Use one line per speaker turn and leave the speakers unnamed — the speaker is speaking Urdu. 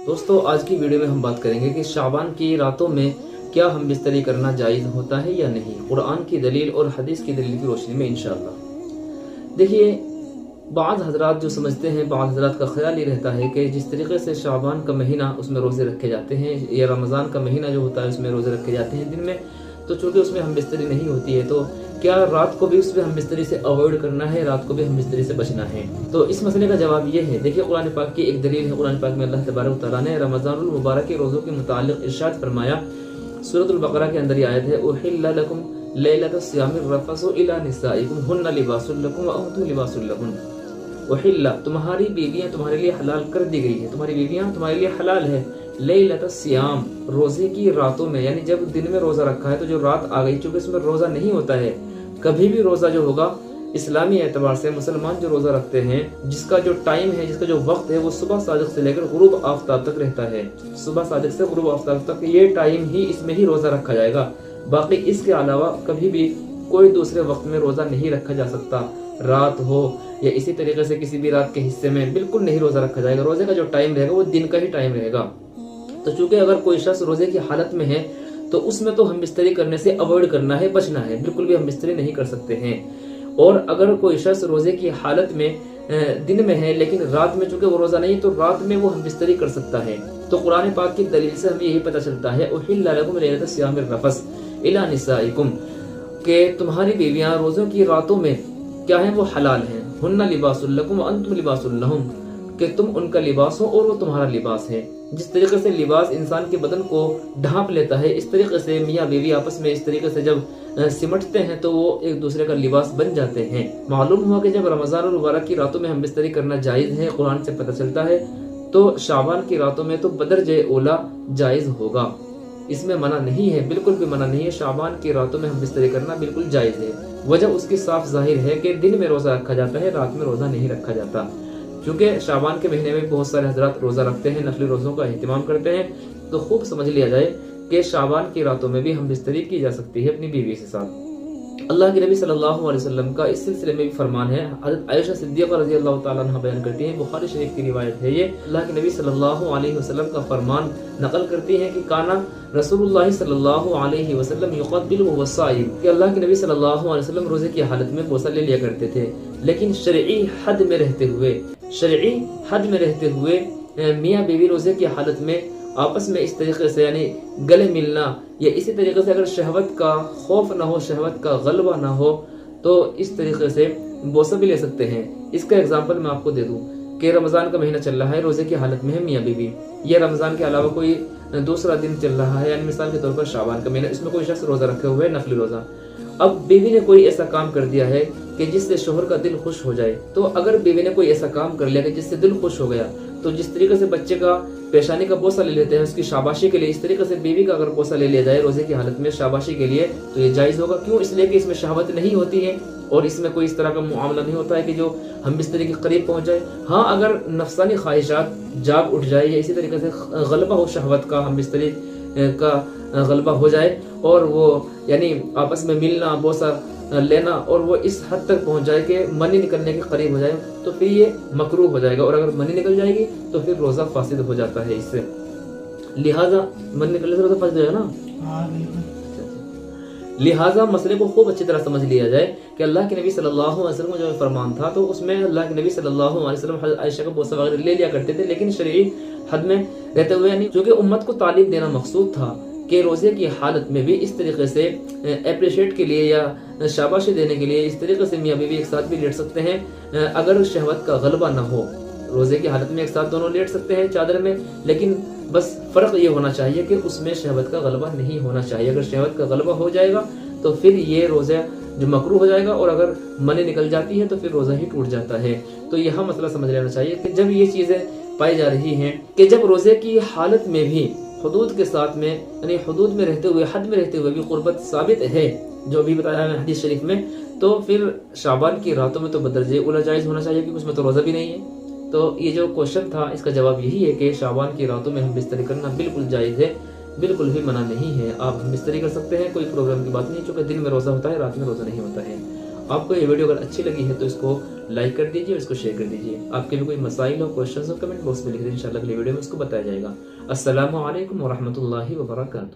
دوستو آج کی ویڈیو میں ہم بات کریں گے کہ شعبان کی راتوں میں کیا ہم بستری کرنا جائز ہوتا ہے یا نہیں، قرآن کی دلیل اور حدیث کی دلیل کی روشنی میں انشاءاللہ۔ دیکھیے، بعض حضرات جو سمجھتے ہیں، بعض حضرات کا خیال یہ رہتا ہے کہ جس طریقے سے شعبان کا مہینہ اس میں روزے رکھے جاتے ہیں یا رمضان کا مہینہ جو ہوتا ہے اس میں روزے رکھے جاتے ہیں دن میں، تو چونکہ اس میں ہم بستری نہیں ہوتی ہے تو کیا رات کو بھی اس میں ہم بستری سے اوائڈ کرنا ہے، رات کو بھی ہم بستری سے بچنا ہے؟ تو اس مسئلے کا جواب یہ ہے، دیکھیے قرآن پاک کی ایک دلیل ہے۔ قرآن پاک میں اللہ تبارک و تعالیٰ نے رمضان المبارک کے روزوں کے متعلق ارشاد فرمایا، سورۃ البقرہ کے اندر یہ آیت ہے، احل لکم لیلۃ الصیام الرفث الی نسائکم ہن لباس لکم وانتم لباس لہن۔ احل، تمہاری بیویاں تمہارے لیے حلال کر دی گئی ہے، تمہاری بیویاں تمہارے لیے حلال ہے، لیلۃ الصیام، روزے کی راتوں میں، یعنی جب دن میں روزہ رکھا ہے تو جو رات آ گئی، چونکہ اس میں روزہ نہیں ہوتا ہے، کبھی بھی روزہ جو ہوگا اسلامی اعتبار سے مسلمان جو روزہ رکھتے ہیں، جس کا جو ٹائم ہے، جس کا جو وقت ہے، وہ صبح صادق سے لے کر غروب آفتاب تک رہتا ہے۔ صبح صادق سے غروب آفتاب تک یہ ٹائم ہی، اس میں ہی روزہ رکھا جائے گا۔ باقی اس کے علاوہ کبھی بھی کوئی دوسرے وقت میں روزہ نہیں رکھا جا سکتا، رات ہو یا اسی طریقے سے کسی بھی رات کے حصے میں بالکل نہیں روزہ رکھا جائے گا۔ روزے کا جو ٹائم رہے گا وہ دن کا ہی ٹائم رہے گا۔ تو چونکہ اگر کوئی شخص روزے کی حالت میں ہے تو اس میں تو ہم بستری کرنے سے اوائڈ کرنا ہے، بچنا ہے، بالکل بھی ہم بستری نہیں کر سکتے ہیں۔ اور اگر کوئی شخص روزے کی حالت میں دن میں ہے لیکن رات میں چونکہ وہ روزہ نہیں تو رات میں وہ ہم بستری کر سکتا ہے۔ تو قرآن پاک کی دلیل سے ہمیں یہی پتہ چلتا ہے، احل لکم لیلۃ الصیام الرفث الی نسائکم، کہ تمہاری بیویاں روزوں کی راتوں میں کیا ہیں، وہ حلال ہیں، ہن لباس لکم وانتم لباس لہن، کہ تم ان کا لباس ہو اور وہ تمہارا لباس ہے۔ جس طریقے سے لباس انسان کے بدن کو ڈھانپ لیتا ہے، اس طریقے سے میاں بیوی آپس میں اس طریقے سے جب سمٹتے ہیں تو وہ ایک دوسرے کا لباس بن جاتے ہیں۔ معلوم ہوا کہ جب رمضان المبارک کی راتوں میں ہم بستری کرنا جائز ہے، قرآن سے پتہ چلتا ہے، تو شعبان کی راتوں میں تو بدرجہ اولا جائز ہوگا، اس میں منع نہیں ہے، بالکل بھی منع نہیں ہے۔ شعبان کی راتوں میں ہم بستری کرنا بالکل جائز ہے۔ وجہ اس کی صاف ظاہر ہے کہ دن میں روزہ رکھا جاتا ہے، رات میں روزہ نہیں رکھا جاتا۔ چونکہ شعبان کے مہینے میں بہت سارے حضرات روزہ رکھتے ہیں، نفلی روزوں کا اہتمام کرتے ہیں، تو خوب سمجھ لیا جائے کہ شعبان کی راتوں میں بھی ہم بستری کی جا سکتی ہے اپنی بیوی کے ساتھ۔ اللہ کے نبی صلی اللہ علیہ وسلم کا اس سلسلے میں بھی فرمان ہے، حضرت عائشہ صدیقہ رضی اللہ تعالیٰ عنہ بیان کرتی ہیں، بخاری شریف کی روایت ہے یہ، اللہ کے نبی صلی اللہ علیہ وسلم کا فرمان نقل کرتی ہیں کہ کانا رسول اللہ صلی اللہ علیہ وسلم یقبل وهو صائم، کہ اللہ کے نبی صلی اللہ علیہ وسلم روزے کی حالت میں بوسہ لے لیا کرتے تھے، لیکن شرعی حد میں رہتے ہوئے میاں بیوی روزے کی حالت میں آپس میں اس طریقے سے یعنی گلے ملنا یا اسی طریقے سے اگر شہوت کا خوف نہ ہو، شہوت کا غلبہ نہ ہو، تو اس طریقے سے بوسہ بھی لے سکتے ہیں۔ اس کا اگزامپل میں آپ کو دے دوں کہ رمضان کا مہینہ چل رہا ہے، روزے کی حالت میں ہے میاں بیوی، یا رمضان کے علاوہ کوئی دوسرا دن چل رہا ہے، یعنی مثال کے طور پر شعبان کا مہینہ، اس میں کوئی شخص روزہ رکھے ہوئے نفلی روزہ، اب بیوی نے کوئی ایسا کام کر دیا ہے کہ جس سے شوہر کا دل خوش ہو جائے، تو اگر بیوی نے کوئی ایسا کام کر لیا کہ جس سے دل خوش ہو گیا، تو جس طریقے سے بچے کا پیشانی کا بوسہ لے لیتے ہیں اس کی شاباشی کے لیے، اس طریقے سے بیوی کا اگر بوسہ لے لیا جائے روزے کی حالت میں شاباشی کے لیے، تو یہ جائز ہوگا۔ کیوں؟ اس لیے کہ اس میں شہوت نہیں ہوتی ہے اور اس میں کوئی اس طرح کا معاملہ نہیں ہوتا ہے کہ جو ہم بستری کے قریب پہنچ جائے۔ ہاں، اگر نفسانی خواہشات جاگ اٹھ جائے یا اسی طریقے سے غلبہ ہو شہوت کا، ہم بستری کا غلبہ ہو جائے اور وہ یعنی آپس میں ملنا، بوسہ لینا، اور وہ اس حد تک پہنچ جائے کہ منی نکلنے کے قریب ہو جائے، تو پھر یہ مکروہ ہو جائے گا، اور اگر منی نکل جائے گی تو پھر روزہ فاسد ہو جاتا ہے اس سے۔ لہٰذا منی نکلنے سے روزہ فاسد ہو جائے گا نا، لہٰذا مسئلے کو خوب اچھی طرح سمجھ لیا جائے کہ اللہ کے نبی صلی اللہ علیہ وسلم کا جو فرمان تھا تو اس میں اللہ کے نبی صلی اللہ علیہ وسلم حضرت عائشہ کا بوسہ وغیرہ لے لیا کرتے تھے، لیکن شرعی حد میں رہتے ہوئے، یعنی چونکہ امت کو تعلیم دینا مقصود تھا کہ روزے کی حالت میں بھی اس طریقے سے اپریشیٹ کے لیے یا شاباشی دینے کے لیے اس طریقے سے میاں بیوی ایک ساتھ بھی لیٹ سکتے ہیں اگر شہوت کا غلبہ نہ ہو۔ روزے کی حالت میں ایک ساتھ دونوں لیٹ سکتے ہیں چادر میں، لیکن بس فرق یہ ہونا چاہیے کہ اس میں شہوت کا غلبہ نہیں ہونا چاہیے۔ اگر شہوت کا غلبہ ہو جائے گا تو پھر یہ روزہ جو مکروہ ہو جائے گا، اور اگر منی نکل جاتی ہے تو پھر روزہ ہی ٹوٹ جاتا ہے۔ تو یہاں مسئلہ سمجھ لینا چاہیے کہ جب یہ چیزیں پائی جا رہی ہیں کہ جب روزے کی حالت میں بھی حدود کے ساتھ میں یعنی حدود میں رہتے ہوئے، حد میں رہتے ہوئے بھی قربت ثابت ہے جو بھی بتایا ہے حدیث شریف میں، تو پھر شعبان کی راتوں میں تو بدرجہ اولا جائز ہونا چاہیے کیونکہ اس میں تو روزہ بھی نہیں ہے۔ تو یہ جو کوشچن تھا اس کا جواب یہی ہے کہ شعبان کی راتوں میں ہم بستری کرنا بالکل جائز ہے، بالکل بھی منع نہیں ہے، آپ بستری کر سکتے ہیں، کوئی پروگرام کی بات نہیں، چونکہ دن میں روزہ ہوتا ہے، رات میں روزہ نہیں ہوتا ہے۔ آپ کو یہ ویڈیو اگر اچھی لگی ہے تو اس کو لائک کر دیجیے اور اس کو شیئر کر دیجیے. آپ کے بھی کوئی مسائل ہو، کوشچنز ہو، کمنٹ باکس میں لکھ دیں، انشاءاللہ اگلی ویڈیو میں اس کو بتایا جائے گا. السلام علیکم ورحمۃ اللہ وبرکاتہ.